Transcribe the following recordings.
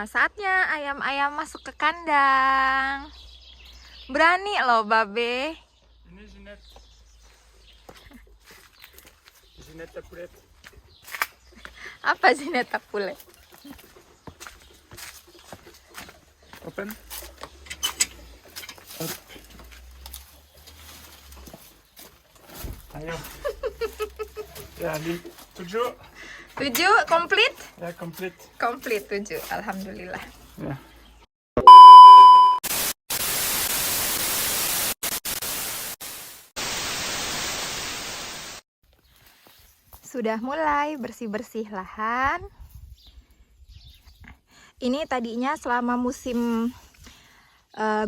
Saatnya ayam-ayam masuk ke kandang. Berani loh, Babe. Ini Zineta Pulet. Apa Zineta Pulet? Open. Up. Ayo. Ya, 7. 7 komplit? Ya, komplit. Komplit 7, alhamdulillah. Ya. Sudah mulai bersih-bersih lahan. Ini tadinya selama musim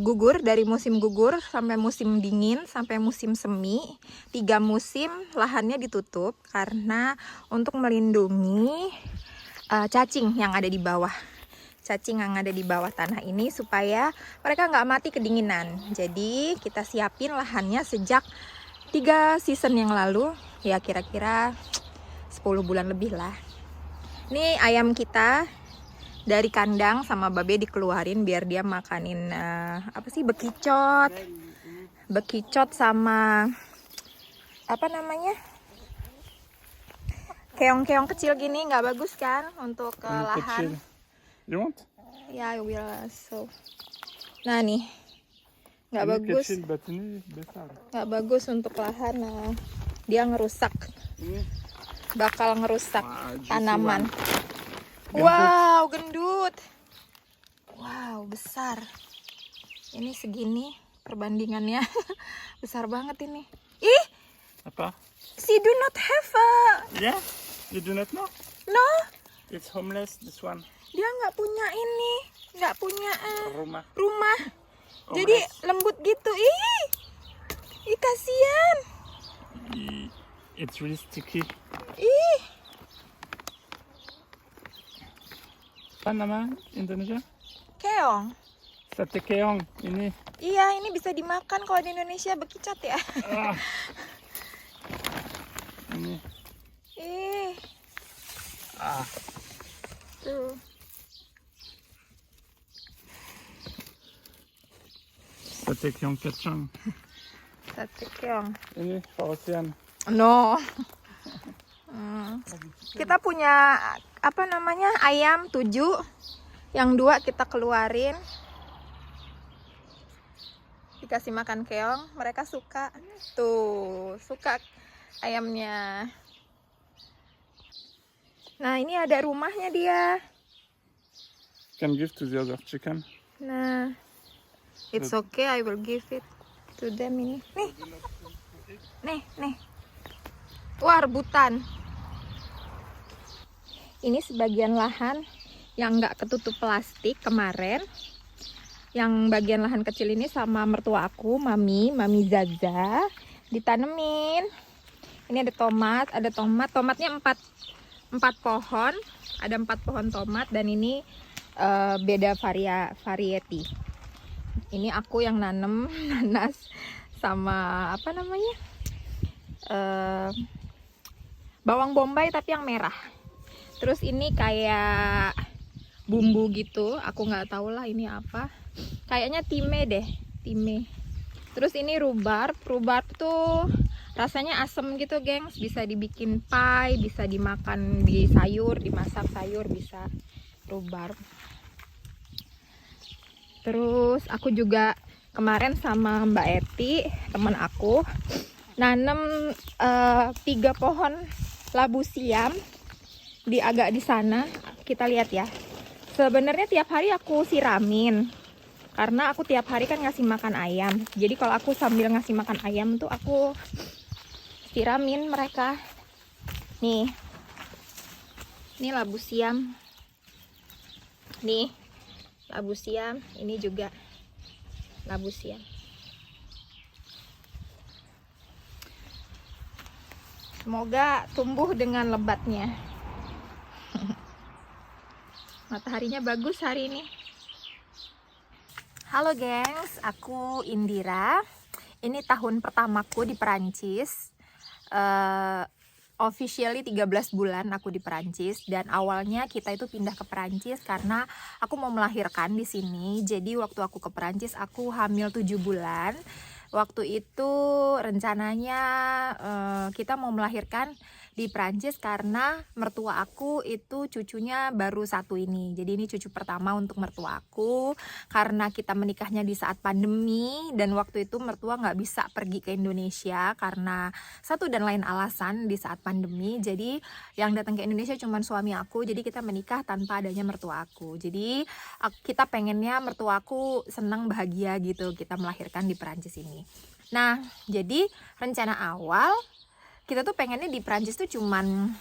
gugur, dari musim gugur sampai musim dingin, sampai musim semi, 3 musim lahannya ditutup karena untuk melindungi cacing yang ada di bawah. Cacing yang ada di bawah tanah ini supaya mereka nggak mati kedinginan. Jadi kita siapin lahannya sejak 3 season yang lalu, ya kira-kira 10 bulan lebih lah. Ini ayam kita dari kandang sama Babe dikeluarin biar dia makanin apa sih, bekicot sama apa namanya, keong-keong kecil gini, nggak bagus kan untuk lahan. Kecil. You want? Ya, I will so. Nah nih, nggak Ini bagus, kecil, but ini besar. nggak bagus untuk lahan. Nah, dia ngerusak, Ini bakal ngerusak juicy tanaman. one. Wow, gendut. Wow, besar. Ini segini perbandingannya. Besar banget ini. Ih, Apa? she do not have a... Yeah? You do not know? No, It's homeless, this one. dia nggak punya ini. Nggak punya Rumah. rumah. Jadi lembut gitu. Ih, kasihan. It's really sticky. Ih, Apa nama Indonesia? keong. Sate keong. Ini. Iya, ini bisa dimakan kalau di Indonesia bekicot ya. Ah. Ini. Ih, Ah. tuh. Sate keong kacang. Sate keong. Ini Farosian. No. Kita punya apa namanya, ayam 7, yang 2 kita keluarin, dikasih makan keong. Mereka suka tuh, suka ayamnya. Nah, ini ada rumahnya dia. Can give to the other chicken. Nah, it's okay, I will give it to them. Ini nih wah, rebutan. Ini sebagian lahan yang nggak ketutup plastik kemarin. Yang bagian lahan kecil ini sama mertua aku, Mami Zaza, ditanemin. Ini ada tomatnya 4 pohon, ada 4 pohon tomat, dan ini beda variety. Ini aku yang nanem nanas sama apa namanya, bawang bombay tapi yang merah. Terus ini kayak bumbu gitu, aku nggak tahu lah ini apa. Kayaknya time deh, time. Terus ini rhubarb tuh rasanya asem gitu, gengs. Bisa dibikin pie, bisa dimakan di sayur, dimasak sayur bisa rhubarb. Terus aku juga kemarin sama Mbak Eti, teman aku, nanem 3 pohon labu siam agak di sana. Kita lihat ya. Sebenarnya tiap hari aku siramin karena aku tiap hari kan ngasih makan ayam. Jadi kalau aku sambil ngasih makan ayam tuh aku siramin mereka. Nih labu siam. Nih labu siam. Ini juga labu siam. Semoga tumbuh dengan lebatnya. Mataharinya bagus hari ini. Halo gengs, aku Indira. Ini tahun pertamaku di Perancis. officially 13 bulan aku di Perancis, dan awalnya kita itu pindah ke Perancis karena aku mau melahirkan di sini. Jadi waktu aku ke Perancis aku hamil 7 bulan. Waktu itu rencananya kita mau melahirkan di Perancis karena mertua aku itu cucunya baru satu ini. Jadi ini cucu pertama untuk mertua aku. Karena kita menikahnya di saat pandemi dan waktu itu mertua nggak bisa pergi ke Indonesia karena satu dan lain alasan di saat pandemi. Jadi yang datang ke Indonesia cuma suami aku. Jadi kita menikah tanpa adanya mertua aku. Jadi kita pengennya mertua aku senang bahagia gitu kita melahirkan di Perancis ini. Nah, jadi rencana awal kita tuh pengennya di Prancis tuh cuman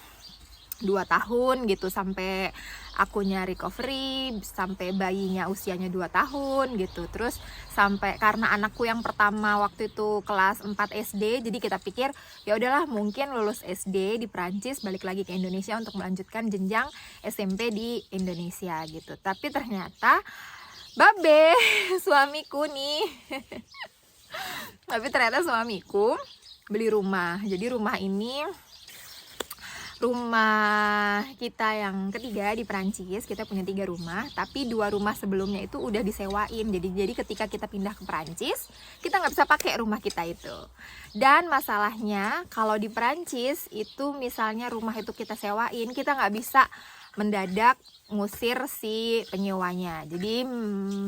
2 tahun gitu, sampai akunya recovery, sampai bayinya usianya 2 tahun gitu. Terus sampai karena anakku yang pertama waktu itu kelas 4 SD, jadi kita pikir ya udahlah mungkin lulus SD di Prancis balik lagi ke Indonesia untuk melanjutkan jenjang SMP di Indonesia gitu. Tapi ternyata Babe, suamiku nih. Tapi ternyata suamiku beli rumah. Jadi rumah ini rumah kita yang ketiga di Perancis. Kita punya 3 rumah, tapi 2 rumah sebelumnya itu udah disewain. Jadi ketika kita pindah ke Perancis, kita nggak bisa pakai rumah kita itu. Dan masalahnya kalau di Perancis itu misalnya rumah itu kita sewain, kita nggak bisa mendadak ngusir si penyewanya. Jadi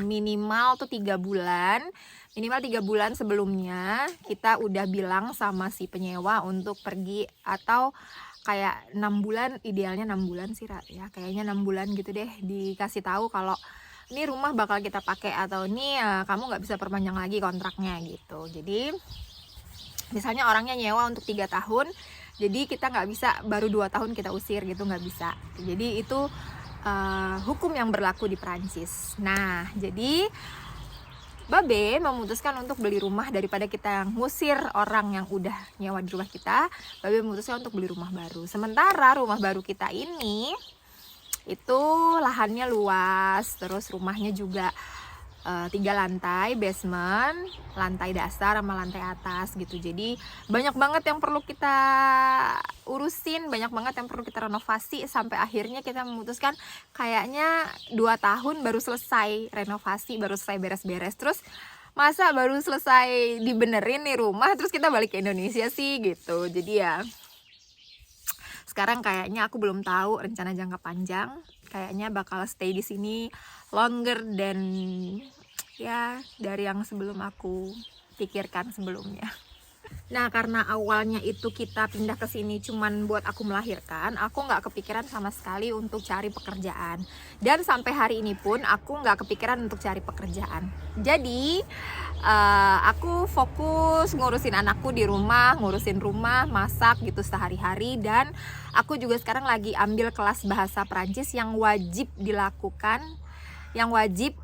minimal tuh 3 bulan. Minimal 3 bulan sebelumnya kita udah bilang sama si penyewa untuk pergi, atau kayak 6 bulan, idealnya 6 bulan sih ya, kayaknya 6 bulan gitu deh, dikasih tahu kalau ini rumah bakal kita pakai atau ini kamu nggak bisa perpanjang lagi kontraknya gitu. Jadi misalnya orangnya nyewa untuk 3 tahun, jadi kita nggak bisa baru 2 tahun kita usir gitu, nggak bisa. Jadi itu hukum yang berlaku di Perancis. Nah, jadi Babe memutuskan untuk beli rumah daripada kita ngusir orang yang udah nyewa di rumah kita. Babe memutuskan untuk beli rumah baru. Sementara rumah baru kita ini itu lahannya luas, terus rumahnya juga 3 lantai, basement, lantai dasar sama lantai atas gitu. Jadi banyak banget yang perlu kita urusin, banyak banget yang perlu kita renovasi, sampai akhirnya kita memutuskan kayaknya 2 tahun baru selesai renovasi, baru selesai beres-beres. Terus masa baru selesai dibenerin nih rumah terus kita balik ke Indonesia sih gitu. Jadi ya sekarang kayaknya aku belum tahu rencana jangka panjang. Kayaknya bakal stay di sini longer dan ya dari yang sebelum aku pikirkan sebelumnya. Nah, karena awalnya itu kita pindah ke sini cuman buat aku melahirkan, aku nggak kepikiran sama sekali untuk cari pekerjaan. Dan sampai hari ini pun aku nggak kepikiran untuk cari pekerjaan. Jadi aku fokus ngurusin anakku di rumah, ngurusin rumah, masak gitu sehari-hari. Dan aku juga sekarang lagi ambil kelas bahasa Perancis yang wajib dilakukan, yang wajib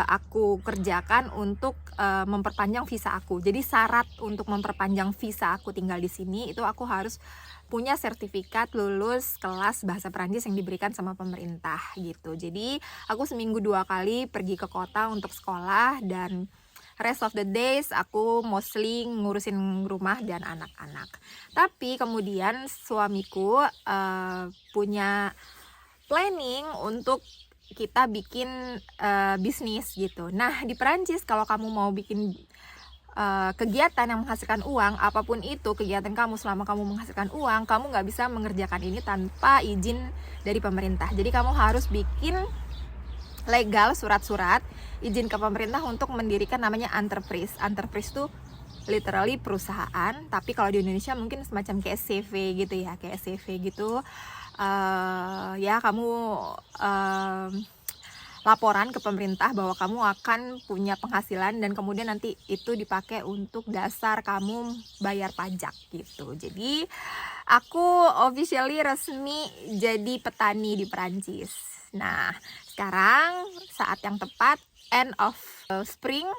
aku kerjakan untuk memperpanjang visa aku. Jadi syarat untuk memperpanjang visa aku tinggal di sini itu aku harus punya sertifikat lulus kelas bahasa Perancis yang diberikan sama pemerintah gitu. Jadi aku seminggu 2 kali pergi ke kota untuk sekolah, dan rest of the days aku mostly ngurusin rumah dan anak-anak. Tapi kemudian suamiku punya planning untuk kita bikin bisnis gitu. Nah, di Perancis kalau kamu mau bikin kegiatan yang menghasilkan uang, apapun itu kegiatan kamu, selama kamu menghasilkan uang, kamu nggak bisa mengerjakan ini tanpa izin dari pemerintah. Jadi kamu harus bikin legal surat-surat izin ke pemerintah untuk mendirikan namanya entreprise. Entreprise itu literally perusahaan, tapi kalau di Indonesia mungkin semacam kayak CV gitu ya, kayak CV gitu. Ya kamu laporan ke pemerintah bahwa kamu akan punya penghasilan, dan kemudian nanti itu dipakai untuk dasar kamu bayar pajak gitu. Jadi aku officially resmi jadi petani di Perancis. Nah, sekarang saat yang tepat, end of spring,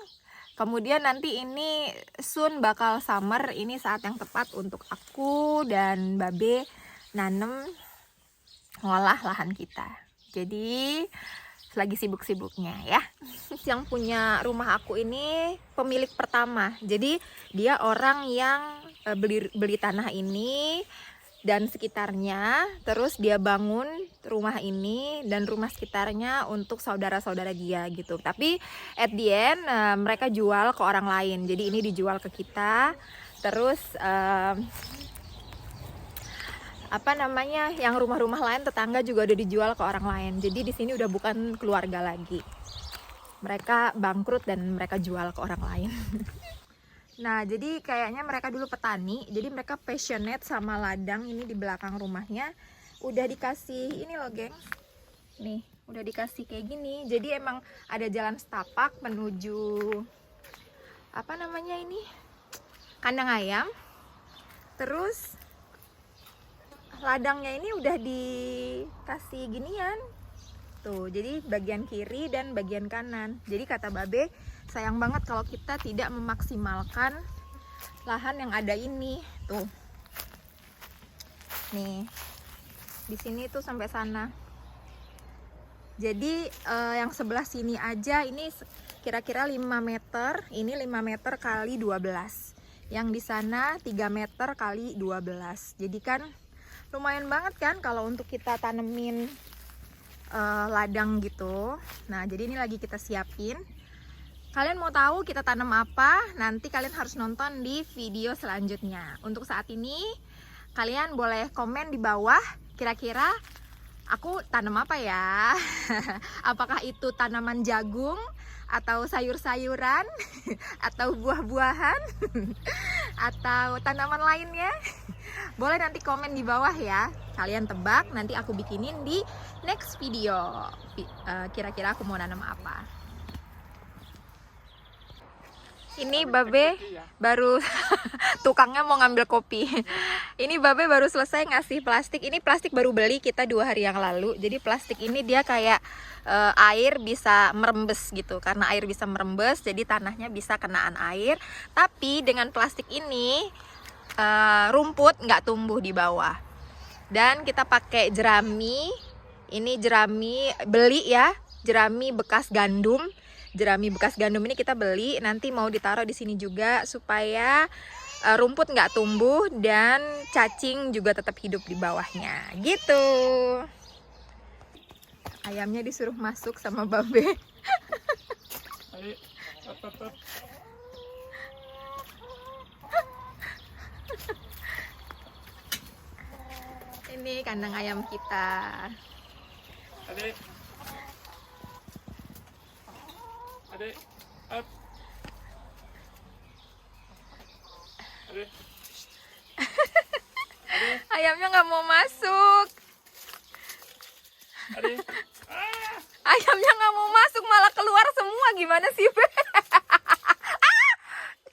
kemudian nanti ini soon bakal summer. Ini saat yang tepat untuk aku dan Babe nanem, ngolah lahan kita. Jadi lagi sibuk-sibuknya ya. Yang punya rumah aku ini pemilik pertama. Jadi dia orang yang beli tanah ini dan sekitarnya. Terus dia bangun rumah ini dan rumah sekitarnya untuk saudara-saudara dia gitu. Tapi at the end mereka jual ke orang lain. Jadi ini dijual ke kita. Terus apa namanya, yang rumah-rumah lain tetangga juga udah dijual ke orang lain. Jadi di sini udah bukan keluarga lagi. Mereka bangkrut dan mereka jual ke orang lain. Nah, jadi kayaknya mereka dulu petani. Jadi mereka passionate sama ladang ini di belakang rumahnya. Udah dikasih ini loh, geng. Nih, udah dikasih kayak gini. Jadi emang ada jalan setapak menuju apa namanya ini? Kandang ayam. Terus ladangnya ini udah dikasih ginian tuh, jadi bagian kiri dan bagian kanan. Jadi kata Babe, sayang banget kalau kita tidak memaksimalkan lahan yang ada ini tuh. Nih di sini tuh sampai sana. Jadi yang sebelah sini aja ini kira-kira 5 meter, ini 5 meter kali 12. Yang di sana 3 meter kali 12. Jadi kan lumayan banget kan kalau untuk kita tanemin ladang gitu. Nah, jadi ini lagi kita siapin. Kalian mau tahu kita tanam apa? Nanti kalian harus nonton di video selanjutnya. Untuk saat ini, kalian boleh komen di bawah kira-kira aku tanam apa ya? Apakah itu tanaman jagung atau sayur-sayuran atau buah-buahan atau tanaman lainnya? Boleh nanti komen di bawah ya. Kalian tebak, nanti aku bikinin di next video. Kira-kira aku mau nanam apa. Ini Babe baru tukangnya mau ngambil kopi. Ini Babe baru selesai ngasih plastik. Ini plastik baru beli kita 2 hari yang lalu. Jadi plastik ini dia kayak air bisa merembes gitu. Karena air bisa merembes, jadi tanahnya bisa kenaan air. Tapi dengan plastik ini rumput nggak tumbuh di bawah. Dan kita pakai jerami. Ini jerami beli ya, jerami bekas gandum. Jerami bekas gandum ini kita beli, nanti mau ditaruh di sini juga supaya rumput nggak tumbuh dan cacing juga tetap hidup di bawahnya gitu. Ayamnya disuruh masuk sama Babe. Allez, hop, hop, hop. Ini kandang ayam kita. Allez. Allez, hop. Allez. Allez, Ayamnya nggak mau masuk. allez. Ayamnya nggak mau masuk, malah keluar semua. Gimana sih, Be?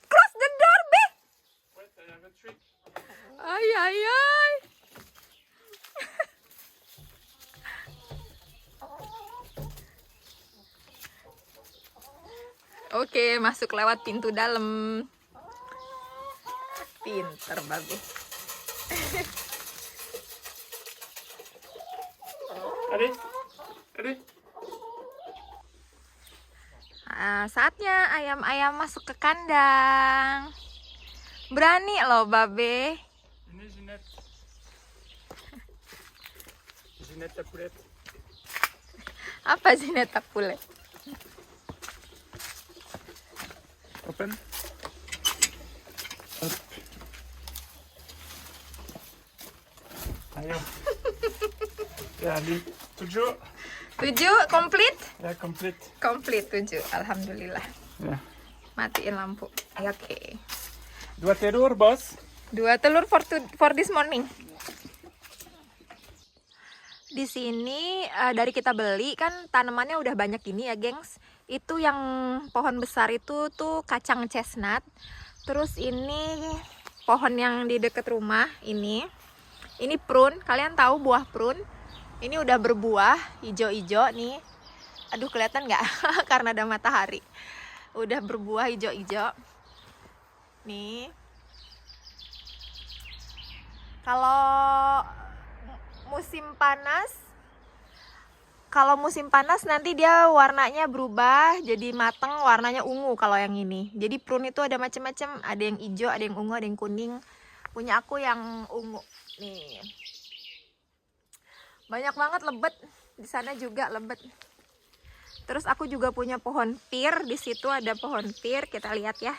Close the door, Be. Wait, I have a trick. Ay, ay, ay. Oke, masuk lewat pintu dalam. Pinter, bagus. Allez, allez. Nah, saatnya ayam-ayam masuk ke kandang. Berani loh, Babe. Venez, Ginette. Ginette la poulette. Apa sih neta pule? Open. Hop. Ayo. Ya, allez. Tujuh. 7 komplit? Ya, complete. Komplit 7, alhamdulillah. Ya. Matiin lampu. Oke. 2 telur, bos. 2 telur for this morning. Di sini dari kita beli kan tanamannya udah banyak gini ya, gengs. Itu yang pohon besar itu tuh kacang chestnut. Terus ini pohon yang di deket rumah ini. Ini prune. Kalian tahu buah prune? Ini udah berbuah hijau-hijau nih. Aduh, kelihatan nggak? Karena ada matahari. Udah berbuah hijau-hijau. Nih. Kalau musim panas nanti dia warnanya berubah jadi mateng, warnanya ungu kalau yang ini. Jadi prune itu ada macam-macam, ada yang hijau, ada yang ungu, ada yang kuning. Punya aku yang ungu. Nih. Banyak banget lebet. Di sana juga lebet. Terus aku juga punya pohon pir. Di situ ada pohon pir. Kita lihat ya.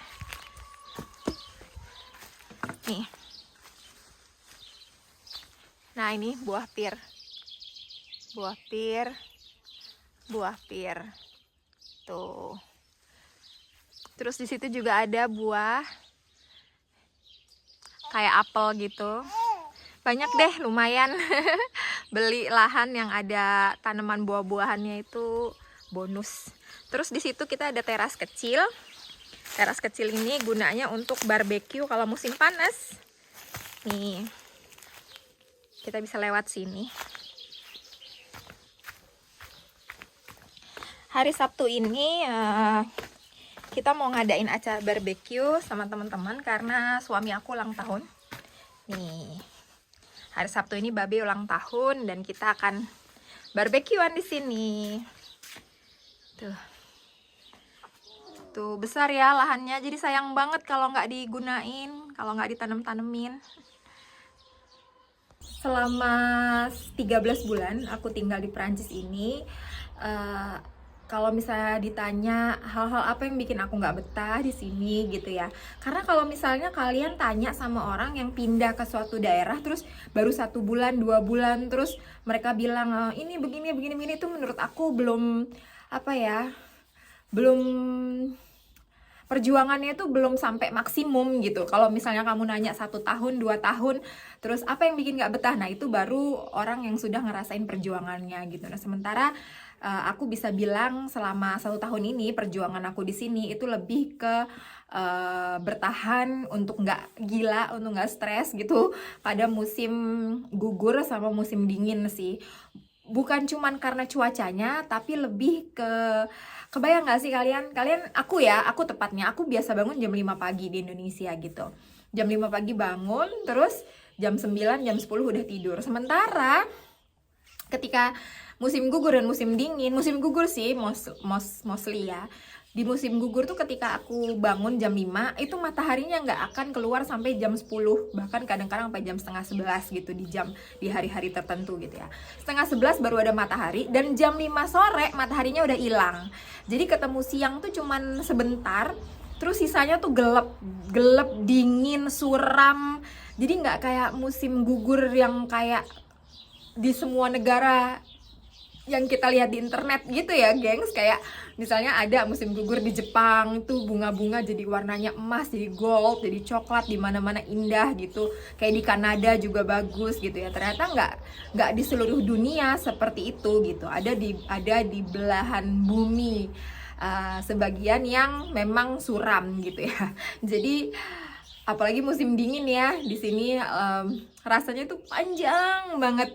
Nih. Nah, ini buah pir. Buah pir. Buah pir. Tuh. Terus di situ juga ada buah kayak apel gitu. Banyak deh, lumayan. Beli lahan yang ada tanaman buah-buahannya itu bonus. Terus di situ kita ada teras kecil. Teras kecil ini gunanya untuk barbeque kalau musim panas. Nih. Kita bisa lewat sini. Hari Sabtu ini kita mau ngadain acara barbeque sama teman-teman karena suami aku ulang tahun. Nih. Hari Sabtu ini Babe ulang tahun dan kita akan barbekyuan di sini. Tuh. Tuh besar ya lahannya, jadi sayang banget kalau nggak digunain, kalau nggak ditanam-tanemin. Selama 13 bulan aku tinggal di Perancis ini, kalau misalnya ditanya hal-hal apa yang bikin aku nggak betah di sini gitu ya. Karena kalau misalnya kalian tanya sama orang yang pindah ke suatu daerah terus baru 1 bulan, 2 bulan terus mereka bilang ini begini itu menurut aku belum apa ya, belum perjuangannya itu belum sampai maksimum gitu. Kalau misalnya kamu nanya 1 tahun, 2 tahun, terus apa yang bikin nggak betah? Nah itu baru orang yang sudah ngerasain perjuangannya gitu. Nah sementara aku bisa bilang selama 1 tahun ini perjuangan aku di sini itu lebih ke bertahan untuk nggak gila, untuk nggak stres gitu pada musim gugur sama musim dingin sih. Bukan cuman karena cuacanya, tapi lebih ke kebayang nggak sih kalian aku tepatnya aku biasa bangun jam 5 pagi di Indonesia gitu. Jam 5 pagi bangun, terus jam 9, jam 10 udah tidur. Sementara ketika musim gugur dan musim dingin, musim gugur sih mostly ya. Di musim gugur tuh ketika aku bangun jam 5, itu mataharinya nggak akan keluar sampai jam 10, bahkan kadang-kadang sampai jam setengah 11 gitu di hari-hari tertentu gitu ya. Setengah 11 baru ada matahari, dan jam 5 sore mataharinya udah hilang. Jadi ketemu siang tuh cuman sebentar, terus sisanya tuh gelap, dingin, suram. Jadi nggak kayak musim gugur yang kayak di semua negara yang kita lihat di internet gitu ya gengs. Kayak misalnya ada musim gugur di Jepang tuh bunga-bunga jadi warnanya emas, jadi gold, jadi coklat, di mana-mana indah gitu. Kayak di Kanada juga bagus gitu ya. Ternyata nggak di seluruh dunia seperti itu gitu. Ada di belahan bumi sebagian yang memang suram gitu ya. Jadi apalagi musim dingin ya, di sini rasanya tuh panjang banget.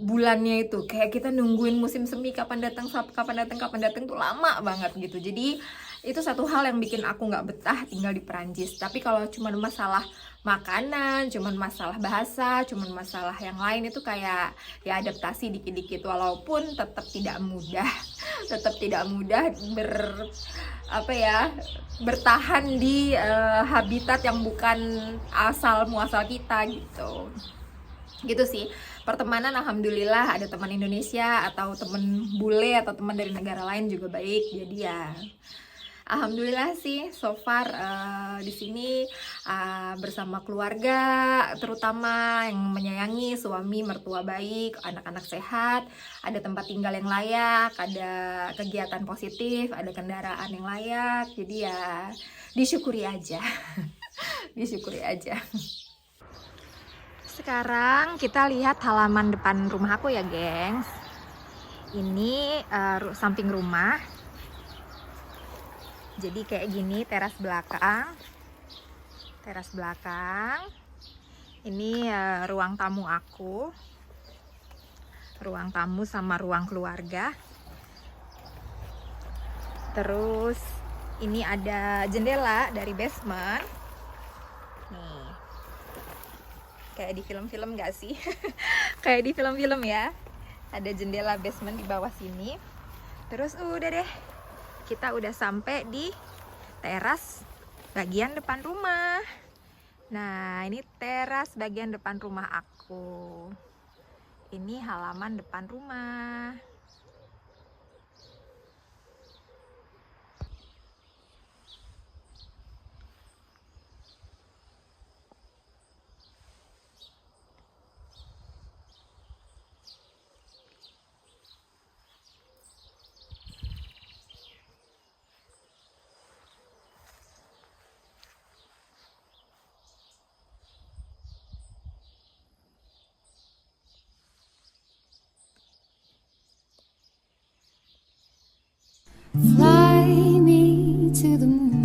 Bulannya itu kayak kita nungguin musim semi kapan datang tuh lama banget gitu. Jadi itu satu hal yang bikin aku nggak betah tinggal di Perancis. Tapi kalau cuma masalah makanan, cuma masalah bahasa, cuma masalah yang lain itu kayak ya adaptasi dikit-dikit, walaupun tetap tidak mudah bertahan di habitat yang bukan asal muasal kita gitu sih. Pertemanan alhamdulillah ada teman Indonesia atau teman bule atau teman dari negara lain juga baik. Jadi ya alhamdulillah sih so far di sini bersama keluarga, terutama yang menyayangi, suami, mertua baik, anak-anak sehat, ada tempat tinggal yang layak, ada kegiatan positif, ada kendaraan yang layak. Jadi ya disyukuri aja. Disyukuri aja. Sekarang kita lihat halaman depan rumah aku ya gengs. Ini samping rumah. Jadi kayak gini teras belakang. Ini ruang tamu aku. Ruang tamu sama ruang keluarga. Terus ini ada jendela dari basement. Nih. Kayak di film-film gak sih? Kayak di film-film ya. Ada jendela basement di bawah sini. Terus udah deh, kita udah sampai di teras bagian depan rumah. Nah, ini teras bagian depan rumah aku. Ini halaman depan rumah. Fly me to the moon.